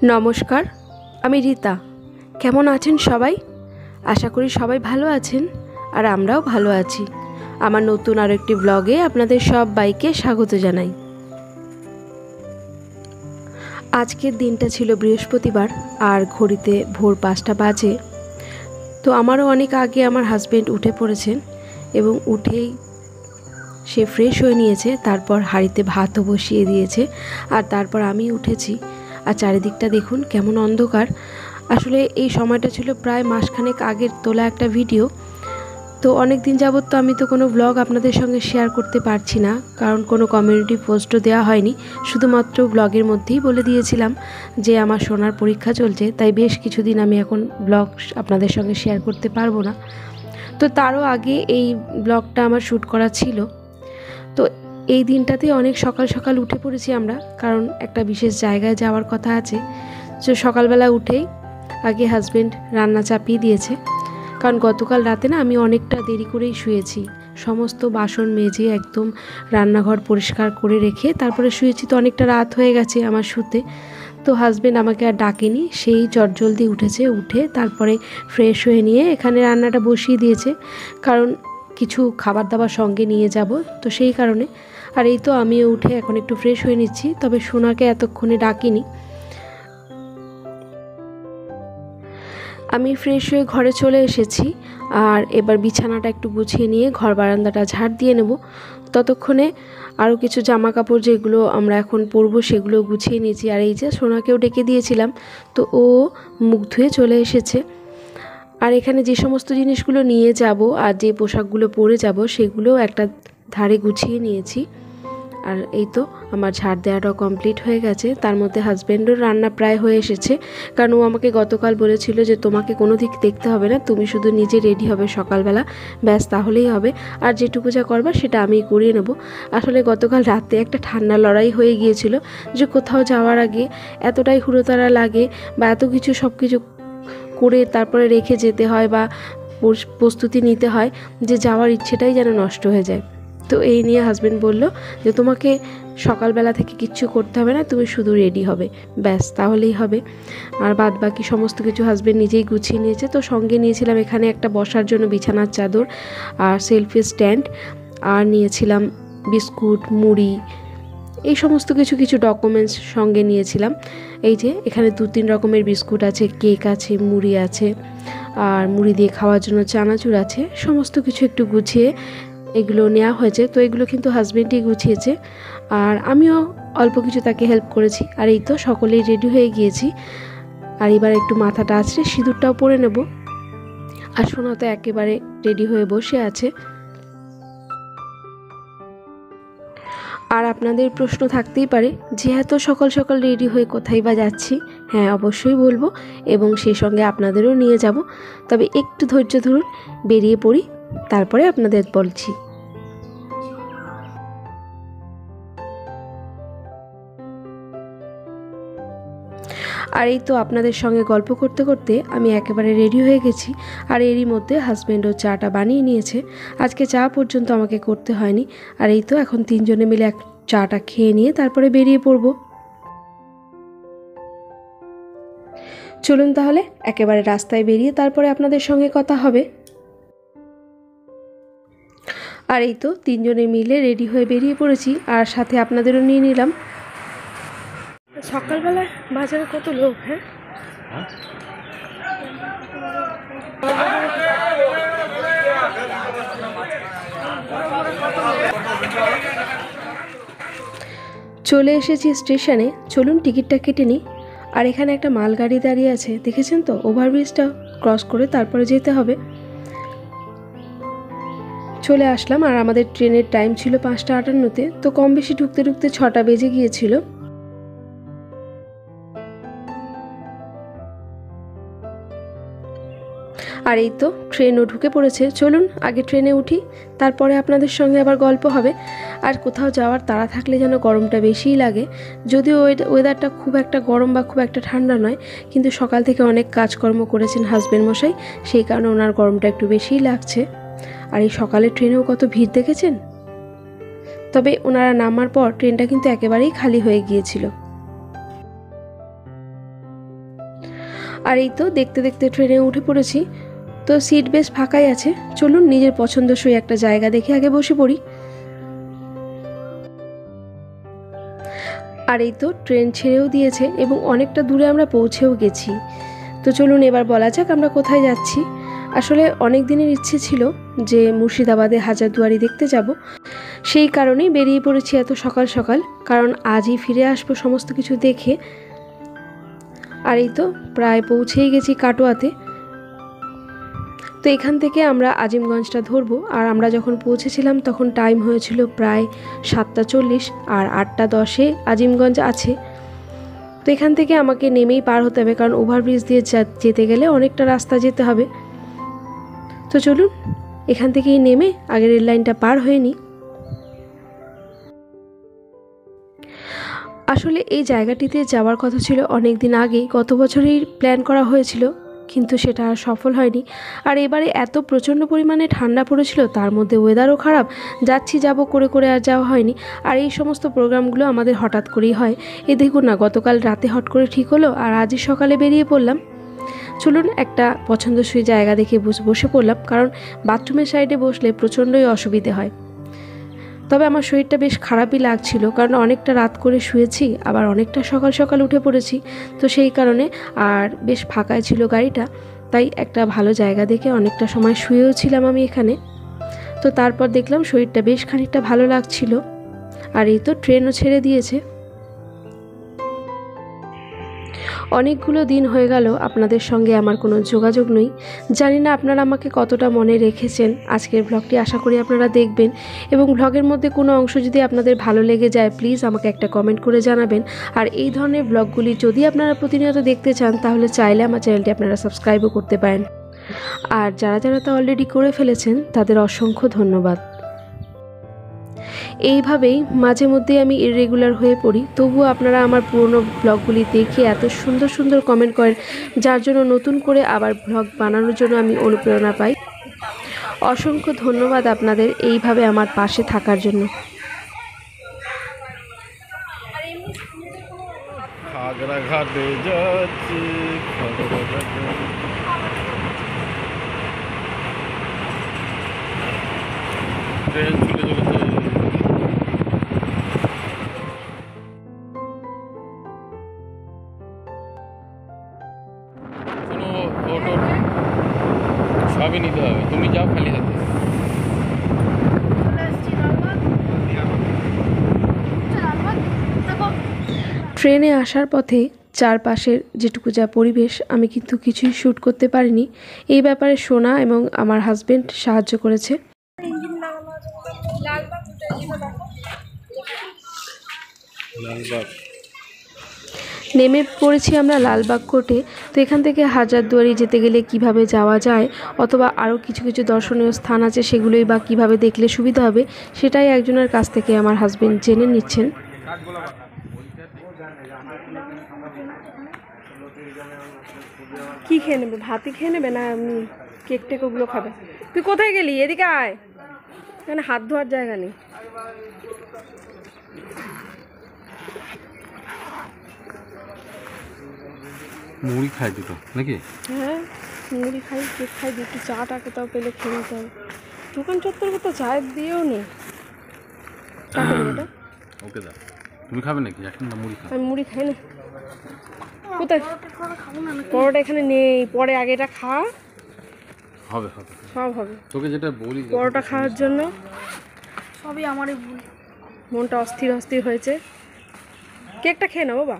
নমস্কার, আমি রীতা। কেমন আছেন সবাই? আশা করি সবাই ভালো আছেন আর আমরাও ভালো আছি। আমার নতুন আরও একটি ব্লগে আপনাদের সবাইকে স্বাগত জানাই। আজকের দিনটা ছিল বৃহস্পতিবার আর ঘড়িতে ভোর 5টা বাজে। তো আমারও অনেক আগে আমার হাজব্যান্ড উঠে পড়েছেন এবং উঠেই সে ফ্রেশ হয়ে নিয়েছে, তারপর হাঁড়িতে ভাতও বসিয়ে দিয়েছে আর তারপর আমি উঠেছি। আর চারিদিকটা দেখুন কেমন অন্ধকার। আসলে এই সময়টা ছিল প্রায় মাসখানেক আগের তোলা একটা ভিডিও। তো অনেক দিন যাবত তো আমি তো কোনো ব্লগ আপনাদের সঙ্গে শেয়ার করতে পারছি না, কারণ কোনো কমিউনিটি পোস্টও দেওয়া হয়নি। শুধুমাত্র ব্লগের মধ্যেই বলে দিয়েছিলাম যে আমার সোনার পরীক্ষা চলছে, তাই বেশ কিছুদিন আমি এখন ব্লগ আপনাদের সঙ্গে শেয়ার করতে পারবো না। তো তারও আগে এই ব্লগটা আমার শ্যুট করা ছিল। তো এই দিনটাতে অনেক সকাল সকাল উঠে পড়েছি আমরা, কারণ একটা বিশেষ জায়গায় যাওয়ার কথা আছে। তো সকালবেলা উঠেই আগে হাজব্যান্ড রান্না চাপিয়ে দিয়েছে, কারণ গতকাল রাতে না আমি অনেকটা দেরি করেই শুয়েছি। সমস্ত বাসন মেজে একদম রান্নাঘর পরিষ্কার করে রেখে তারপরে শুয়েছি। তো অনেকটা রাত হয়ে গেছে আমার শুতে। তো হাজব্যান্ড আমাকে আর ডাকেনি, সেই চটজলদি উঠেছে। উঠে তারপরে ফ্রেশ হয়ে নিয়ে এখানে রান্নাটা বসিয়ে দিয়েছে, কারণ কিছু খাবার দাবার সঙ্গে নিয়ে যাব, তো সেই কারণে। আর এই তো আমিও উঠে এখন একটু ফ্রেশ হয়ে নিচ্ছি, তবে সোনাকে এতক্ষণে ডাকিনি। আমি ফ্রেশ হয়ে ঘরে চলে এসেছি আর এবার বিছানাটা একটু গুছিয়ে নিয়ে ঘর বারান্দাটা ঝাড় দিয়ে নেব। ততক্ষণে আরও কিছু জামা কাপড় যেগুলো আমরা এখন পরবো সেগুলো গুছিয়ে নিয়েছি। আর এই যে সোনাকেও ডেকে দিয়েছিলাম, তো ও মুখ ধুয়ে চলে এসেছে। আর এখানে যে সমস্ত জিনিসগুলো নিয়ে যাব আর যে পোশাকগুলো পরে যাব সেগুলোও একটা ধারে গুছিয়ে নিয়েছি। আর এই তো আমার ঝাড় দেওয়াটাও কমপ্লিট হয়ে গেছে। তার মধ্যে হাজব্যান্ডের রান্না প্রায় হয়ে এসেছে, কারণ ও আমাকে গতকাল বলেছিল যে তোমাকে কোনো দিক দেখতে হবে না, তুমি শুধু নিজে রেডি হবে সকালবেলা, ব্যাস তাহলেই হবে, আর যেটুকু যা করবার সেটা আমি করিয়ে নেব। আসলে গতকাল রাতে একটা ঠান্ডা লড়াই হয়ে গিয়েছিল যে কোথাও যাওয়ার আগে এতটাই হুড়োতাড়া লাগে বা এত কিছু সব কিছু করে তারপরে রেখে যেতে হয় বা প্রস্তুতি নিতে হয় যে যাওয়ার ইচ্ছেটাই যেন নষ্ট হয়ে যায়। তো এই নিয়ে হাজব্যান্ড বলল যে তোমাকে সকালবেলা থেকে কিচ্ছু করতে হবে না, তুমি শুধু রেডি হবে, ব্যাস তাহলেই হবে। আর বাদ বাকি সমস্ত কিছু হাজব্যান্ড নিজেই গুছিয়ে নিয়েছে। তো সঙ্গে নিয়েছিলাম এখানে একটা বসার জন্য বিছানার চাদর আর সেলফি স্ট্যান্ড, আর নিয়েছিলাম বিস্কুট, মুড়ি, এই সমস্ত কিছু ডকুমেন্টস সঙ্গে নিয়েছিলাম। এই যে এখানে 2-3 রকমের বিস্কুট আছে, কেক আছে, মুড়ি আছে, আর মুড়ি দিয়ে খাওয়ার জন্য চানাচুর আছে। সমস্ত কিছু একটু গুছিয়ে এগুলো নেওয়া হয়েছে। তো এগুলো কিন্তু হাজব্যান্ডই গুছিয়েছে আর আমিও অল্প কিছু তাকে হেল্প করেছি। আর এই তো সকলেই রেডি হয়ে গিয়েছি। আর এবার একটু মাথাটা আছড়ে সিঁদুরটাও পরে নেব। আর সোনা তো একেবারে রেডি হয়ে বসে আছে। আর আপনাদের প্রশ্ন থাকতেই পারে যে এত সকাল সকাল রেডি হয়ে কোথায় বা যাচ্ছি। হ্যাঁ, অবশ্যই বলবো এবং সেই সঙ্গে আপনাদেরও নিয়ে যাব। তবে একটু ধৈর্য ধরুন, বেরিয়ে পড়ি, তারপরে আপনাদের বলছি। আর এই তো আপনাদের সঙ্গে গল্প করতে করতে আমি একেবারে রেডি হয়ে গেছি। আর এরই মধ্যে হাজব্যান্ডও চাটা বানিয়ে নিয়েছে। আজকে চা পর্যন্ত আমাকে করতে হয়নি। আর এই তো এখন 3 জনে মিলে চাটা খেয়ে নিয়ে তারপরে বেরিয়ে পড়ব। চলুন তাহলে একেবারে রাস্তায় বেরিয়ে তারপরে আপনাদের সঙ্গে কথা হবে। আর এই তো 3 জনে মিলে রেডি হয়ে বেরিয়ে পড়েছি আর সাথে আপনাদেরও নিয়ে নিলাম। সকালবেলায় বাজারে কত লোক! হ্যাঁ, চলে এসেছি স্টেশনে। চলুন টিকিটটা কেটে নিই। আর এখানে একটা মালগাড়ি দাঁড়িয়ে আছে, দেখেছেন তো? ওভারব্রিজটা ক্রস করে তারপরে যেতে হবে। চলে আসলাম। আর আমাদের ট্রেনের টাইম ছিল 5টা 58-তে, তো কম বেশি ঢুকতে ঢুকতে 6টা বেজে গিয়েছিল। আর এই তো ট্রেনও ঢুকে পড়েছে। চলুন আগে ট্রেনে উঠি, তারপরে আপনাদের সঙ্গে আবার গল্প হবে। আর কোথাও যাওয়ার তাড়া থাকলে যেন গরমটা বেশিই লাগে। যদিও ওয়েদারটা খুব একটা গরম বা খুব একটা ঠান্ডা নয়, কিন্তু সকাল থেকে অনেক কাজকর্ম করেছেন হাজব্যান্ড মশাই, সেই কারণে ওনার গরমটা একটু বেশিই লাগছে। আর এই সকালে ট্রেনেও কত ভিড় দেখেছেন। তবে ওনারা নামার পর ট্রেনটা কিন্তু একেবারেই খালি হয়ে গিয়েছিল। আর এই তো দেখতে দেখতে ট্রেনে উঠে পড়েছি। তো সিট বেশ ফাঁকাই আছে, চলুন নিজের পছন্দসই একটা জায়গা দেখে আগে বসে পড়ি। আর এই তো ট্রেন ছেড়েও দিয়েছে এবং অনেকটা দূরে আমরা পৌঁছেও গেছি। তো চলুন এবার বলা যাক আমরা কোথায় যাচ্ছি। আসলে অনেক দিনের ইচ্ছে ছিল যে মুর্শিদাবাদে হাজারদুয়ারি দেখতে যাব, সেই কারণেই বেরিয়ে পড়েছি এত সকাল সকাল, কারণ আজই ফিরে আসবো সমস্ত কিছু দেখে। আর এই তো প্রায় পৌঁছেই গেছি কাটোয়াতে। তো এখান থেকে আমরা আজিমগঞ্জটা ধরবো। আর আমরা যখন পৌঁছেছিলাম তখন টাইম হয়েছিল প্রায় 7:40, আর 8:10-এ আজিমগঞ্জ আছে। তো এখান থেকে আমাকে নেমেই পার হতে হবে, কারণ ওভারব্রিজ দিয়ে যেতে গেলে অনেকটা রাস্তা যেতে হবে। তো চলুন এখান থেকেই নেমে আগে রেল লাইনটা পার হয়ে নিই। আসলে এই জায়গাটিতে যাওয়ার কথা ছিল অনেক দিন আগেই, গত বছরেই প্ল্যান করা হয়েছিল, কিন্তু সেটা আর সফল হয়নি। আর এবারে এত প্রচণ্ড পরিমাণে ঠান্ডা পড়েছিল, তার মধ্যে ওয়েদারও খারাপ, যাচ্ছি যাব করে করে আর যাওয়া হয়নি। আর এই সমস্ত প্রোগ্রামগুলো আমাদের হঠাৎ করেই হয়। এই দেখুন না, গতকাল রাতে হট করে ঠিক হলো আর আজই সকালে বেরিয়ে পড়লাম। চলুন একটা পছন্দসই জায়গা দেখে বসে পড়লাম, কারণ বাথরুমের সাইডে বসলে প্রচণ্ডই অসুবিধে হয়। তবে আমার শরীরটা বেশ খারাপই লাগছিল, কারণ অনেকটা রাত করে শুয়েছি, আবার অনেকটা সকাল সকাল উঠে পড়েছি। তো সেই কারণে আর বেশ ফাঁকাই ছিল গাড়িটা, তাই একটা ভালো জায়গা দেখে অনেকটা সময় শুয়েও ছিলাম আমি এখানে। তো তারপর দেখলাম শরীরটা বেশ খানিকটা ভালো লাগছিল। আর এই তো ট্রেনও ছেড়ে দিয়েছে। অনেকগুলো দিন হয়ে গেল আপনাদের সঙ্গে আমার কোনো যোগাযোগ নেই। জানি না আপনারা আমাকে কতটা মনে রেখেছেন। আজকের ব্লগটি আশা করি আপনারা দেখবেন, এবং ব্লগের মধ্যে কোনো অংশ যদি আপনাদের ভালো লেগে যায় প্লিজ আমাকে একটা কমেন্ট করে জানাবেন। আর এই ধরনের ব্লগগুলি যদি আপনারা প্রতিনিয়ত দেখতে চান তাহলে চাইলে আমার চ্যানেলটি আপনারা সাবস্ক্রাইবও করতে পারেন। আর যারা যারা তা অলরেডি করে ফেলেছেন তাদের অসংখ্য ধন্যবাদ। এইভাবেই মাঝে মধ্যে আমি ইররেগুলার হয়ে পড়ি, তবুও আপনারা আমার পুরনো ব্লগগুলি দেখে এত সুন্দর সুন্দর কমেন্ট করেন, যার জন্য নতুন করে আবার ব্লগ বানানোর জন্য আমি অনুপ্রেরণা পাই। অসংখ্য ধন্যবাদ আপনাদের এইভাবে আমার পাশে থাকার জন্য। খাগড়াঘাটে যাচ্ছি, ট্রেন চলে চলেছে। কোনো অটো সবই নিতে হবে, তুমি যাও খালি হাতে। ট্রেনে আসার পথে চারপাশের যেটুকু যা পরিবেশ আমি কিন্তু কিছুই শ্যুট করতে পারিনি। এই ব্যাপারে সোনা এবং আমার হাজবেন্ড সাহায্য করেছে। লালবাগ নেমে পড়েছি আমরা লালবাগ কোর্টে। তো এখান থেকে হাজারদুয়ারি যেতে গেলে কিভাবে যাওয়া যায়, অথবা আরও কিছু কিছু দর্শনীয় স্থান আছে সেগুলোই বা কিভাবে দেখলে সুবিধা হবে, সেটাই একজনের কাছ থেকে আমার হাজবেন্ড জেনে নিচ্ছেন। কি খেয়ে নেবে, ভাতই খেয়ে নেবে না কেক টেক ওগুলো খাবে? তুই কোথায় গেলি? এদিকে আয়, এখানে হাত ধোয়ার জায়গা নেই। মুড়ি খাই দুটো নাকি? হ্যাঁ মুড়ি খাই, কেক খাই, একটু চাটা কোথাও পেলে খেয়ে নিতে হবে। দোকান চত্বর তো চায়ের দিয়েও নেই। ওকে দা, তুমি খাবে নাকি? এখন না মুড়ি খাও। আমি মুড়ি খাই না। কোথায় পরোটা? এখানে নেই, পরে আগে এটা খা। হবে হবে, সব হবে। তোকে যেটা বলি পরোটা খাওয়ার জন্য সবই আমারই ভুল, মনটা অস্থির অস্থির হয়েছে। কেকটা খেয়ে নাও বাবা,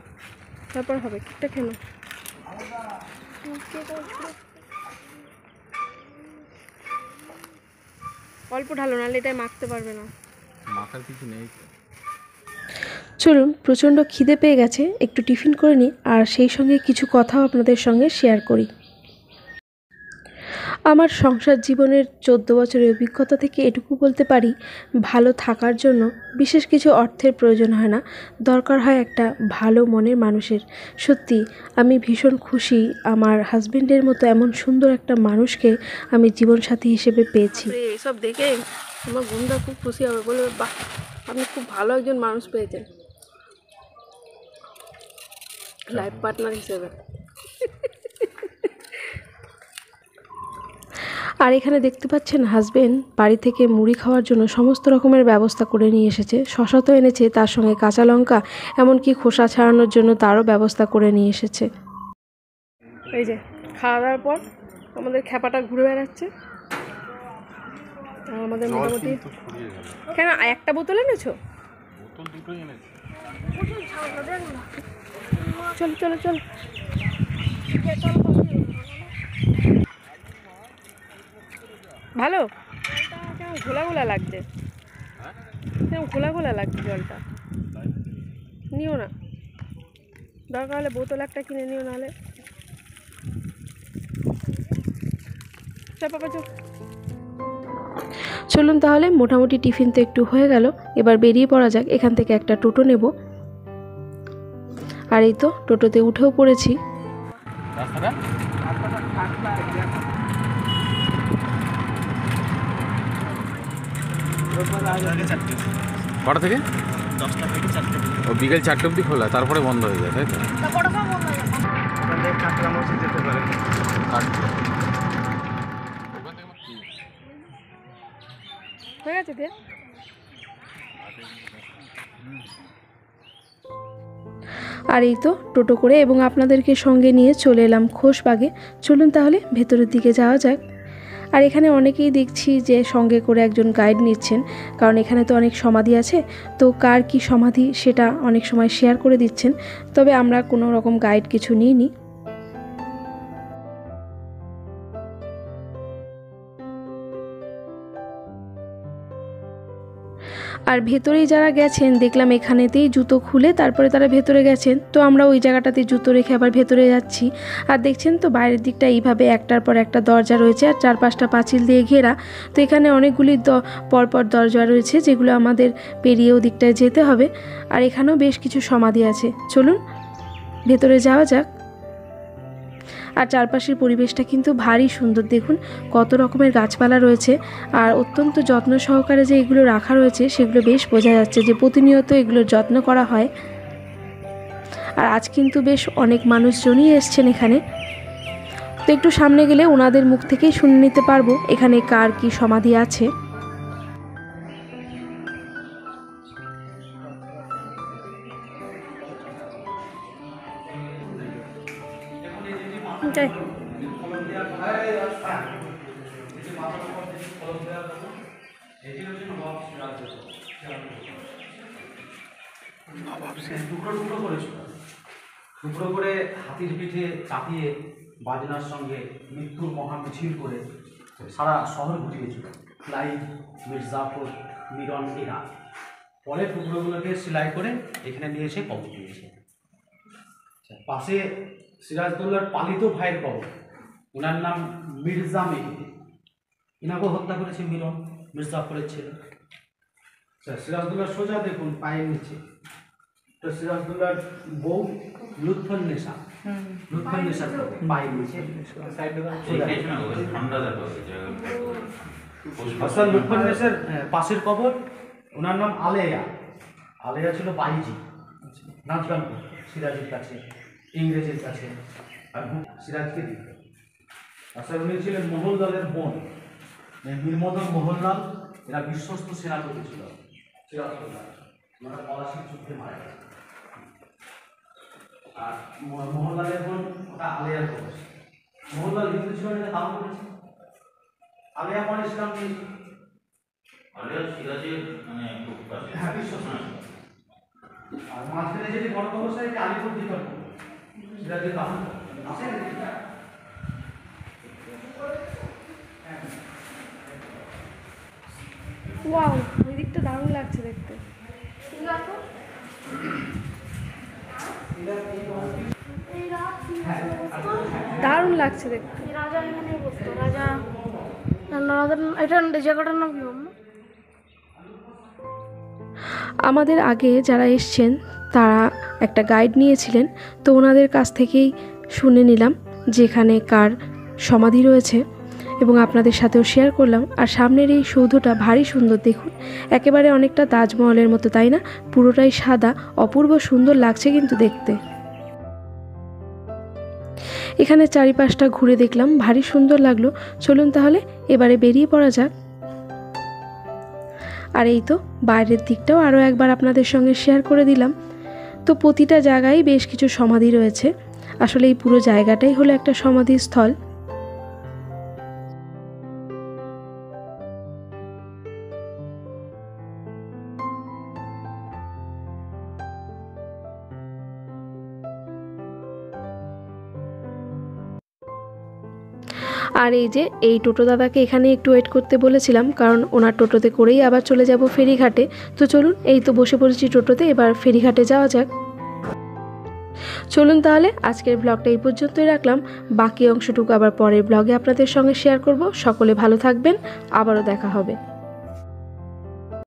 তারপর হবে। কেকটা খেয়ে নাও। অল্প ঢালো, নাহলে এটাই মাখতে পারবে না। মাখার কিছু নেই। চলুন, প্রচণ্ড খিদে পেয়ে গেছে, একটু টিফিন করে নিই, আর সেই সঙ্গে কিছু কথাও আপনাদের সঙ্গে শেয়ার করি। আমার সংসার জীবনের 14 বছরের অভিজ্ঞতা থেকে এটুকু বলতে পারি, ভালো থাকার জন্য বিশেষ কিছু অর্থের প্রয়োজন হয় না, দরকার হয় একটা ভালো মনের মানুষের। সত্যি আমি ভীষণ খুশি আমার হাজবেন্ডের মতো এমন সুন্দর একটা মানুষকে আমি জীবনসাথী হিসেবে পেয়েছি। এসব দেখে আমার বোনটা খুব খুশি হবে, বলবে বাহ আপনি খুব ভালো একজন মানুষ পেয়েছেন লাইফ পার্টনার হিসেবে। আর এখানে দেখতে পাচ্ছেন হাজবেন্ড বাড়ি থেকে মুড়ি খাওয়ার জন্য সমস্ত রকমের ব্যবস্থা করে নিয়ে এসেছে। শশা তো এনেছে, তার সঙ্গে কাঁচা লঙ্কা, এমনকি খোসা ছাড়ানোর জন্য তারও ব্যবস্থা করে নিয়ে এসেছে। এই যে খাওয়া দাওয়ার পর আমাদের খ্যাপাটা ঘুরে বেড়াচ্ছে। আমাদের মোটামুটি কেন একটা বোতল এনেছো? চলো চলো চলো। ভালো, কেমন ঘোলা ঘোলা লাগছে, কেমন ঘোলা ঘোলা লাগছে জলটা। নিও না, দরকার হলে বোতল একটা কিনে নিও, নাহলে চলুন তাহলে, মোটামুটি টিফিন তো একটু হয়ে গেল, এবার বেরিয়ে পড়া যাক। এখান থেকে একটা টোটো নেব। আর এই তো টোটোতে উঠেও পড়েছি। কটা থেকে? 10টা থেকে 4টে। ও বিকেল 4টে অবধি খোলা, তারপরে বন্ধ হয়ে যায়, তাই তো? হয়ে গেছে দিয়ে। আর এই তো টোটো করে এবং আপনাদেরকে সঙ্গে নিয়ে চলে এলাম খোশবাগে। চলুন তাহলে ভেতরের দিকে যাওয়া যাক। আর এখানে অনেকেই দেখছি যে সঙ্গে করে একজন গাইড নিচ্ছেন, কারণ এখানে তো অনেক সমাধি আছে, তো কার কি সমাধি সেটা অনেক সময় শেয়ার করে দিচ্ছেন। তবে আমরা কোনো রকম গাইড কিছু নিইনি। আর ভেতরেই যারা গেছেন দেখলাম এখানেতেই জুতো খুলে তারপরে তারা ভেতরে গেছেন, তো আমরা ওই জায়গাটাতে জুতো রেখে আবার ভেতরে যাচ্ছি। আর দেখছেন তো বাইরের দিকটা এইভাবে একটার পর একটা দরজা রয়েছে, আর 4-5টা পাঁচিল দিয়ে ঘেরা। তো এখানে অনেকগুলি পরপর দরজা রয়েছে, যেগুলো আমাদের পেরিয়ে ওদিকটায় যেতে হবে। আর এখানেও বেশ কিছু সমাধি আছে। চলুন ভেতরে যাওয়া যাক। আর চারপাশের পরিবেশটা কিন্তু ভারী সুন্দর, দেখুন কত রকমের গাছপালা রয়েছে। আর অত্যন্ত যত্ন সহকারে যে এগুলো রাখা রয়েছে সেগুলো বেশ বোঝা যাচ্ছে যে প্রতিনিয়ত এগুলোর যত্ন করা হয়। আর আজ কিন্তু বেশ অনেক মানুষজনই এসছেন এখানে। তো একটু সামনে গেলে ওনাদের মুখ থেকেই শুনে নিতে পারবো এখানে কার কি সমাধি আছে। টুকরো করে হাতির পিঠে চাপিয়ে বাজনার সঙ্গে মৃত্যুর মহা মিছিল করে সারা শহর ঘুরিয়েছিল ক্লাইভ, মির্জাপুর, মিরন এরা। পরে টুকরোগুলোকে সেলাই করে এখানে নিয়ে এসে কবর দিয়েছে। পাশে সিরাজদৌল্লার পালিত ভাইয়ের কবর, ওনার নাম মির্জা মেহেদি। ইনাকেও হত্যা করেছে মিরন, মির্জাপুরের ছেলে। সিরাজদৌল্লার সোজা দেখুন পায়ের নিচে তো সিরাজদৌল্লার বউ লুৎফুন্নেসা, লুৎফুন্নেসার পায়ের নিচে আসল লুৎফুন্নেসার পাশের কবর। ওনার নাম আলেয়া। আলেয়া ছিল বাইজি, নাচ গান করত সিরাজের কাছে, ইংরেজের কাছে, আর সিরাজকে দিত। আসলে উনি ছিলেন মোহনলালের বোন, বীরমদন মোহনলাল। এরা বিশ্বস্ত সেনাপতি ছিল সিরাজদৌল্লাহ। ওনারা পলাশির যুদ্ধে মারা গেছে। আর মোহনলালের বোন ওটা আলেয়ার কবর। মোহনলাল হিন্দু ছিল, এটা দাম করেছে। আলেয়া পরে ইসলাম নিয়েছে। আলেয়া সিরাজের মানে হ্যাঁ বিশ্বস্ত। আর মাঝখানে যদি বড় কবর এটা আলিপুর দিতে সিরাজের দাম আছে। ওয়াও, এই দিকটা দারুণ লাগছে দেখতে। দারুণ লাগছে দেখতে। রাজা এখানে বসতো, রাজা এটা জায়গাটার নাম কি? আমাদের আগে যারা এসছেন তারা একটা গাইড নিয়েছিলেন, তো ওনাদের কাছ থেকেই শুনে নিলাম যেখানে কার সমাধি রয়েছে এবং আপনাদের সাথেও শেয়ার করলাম। আর সামনের এই সৌধটা ভারী সুন্দর, দেখুন একেবারে অনেকটা তাজমহলের মতো, তাই না? পুরোটাই সাদা, অপূর্ব সুন্দর লাগছে কিন্তু দেখতে। এখানে চারিপাশটা ঘুরে দেখলাম, ভারী সুন্দর লাগলো। চলুন তাহলে এবারে বেরিয়ে পড়া যাক। আর এই তো বাইরের দিকটাও আরও একবার আপনাদের সঙ্গে শেয়ার করে দিলাম। তো প্রতিটা জায়গায় বেশ কিছু সমাধি রয়েছে। আসলে এই পুরো জায়গাটাই হলো একটা সমাধিস্থল। আর এই যে এই টোটো দাদাকে এখানে একটু ওয়েট করতে বলেছিলাম, কারণ ওনার টোটোতে করেই আবার চলে যাব ফেরিঘাটে। তো চলুন, এই তো বসে পড়েছি টোটোতে, এবার ফেরিঘাটে যাওয়া যাক। চলুন তাহলে আজকের ব্লগটা এই পর্যন্তই রাখলাম। বাকি অংশটুকু আবার পরের ব্লগে আপনাদের সঙ্গে শেয়ার করব। সকলে ভালো থাকবেন, আবারও দেখা হবে।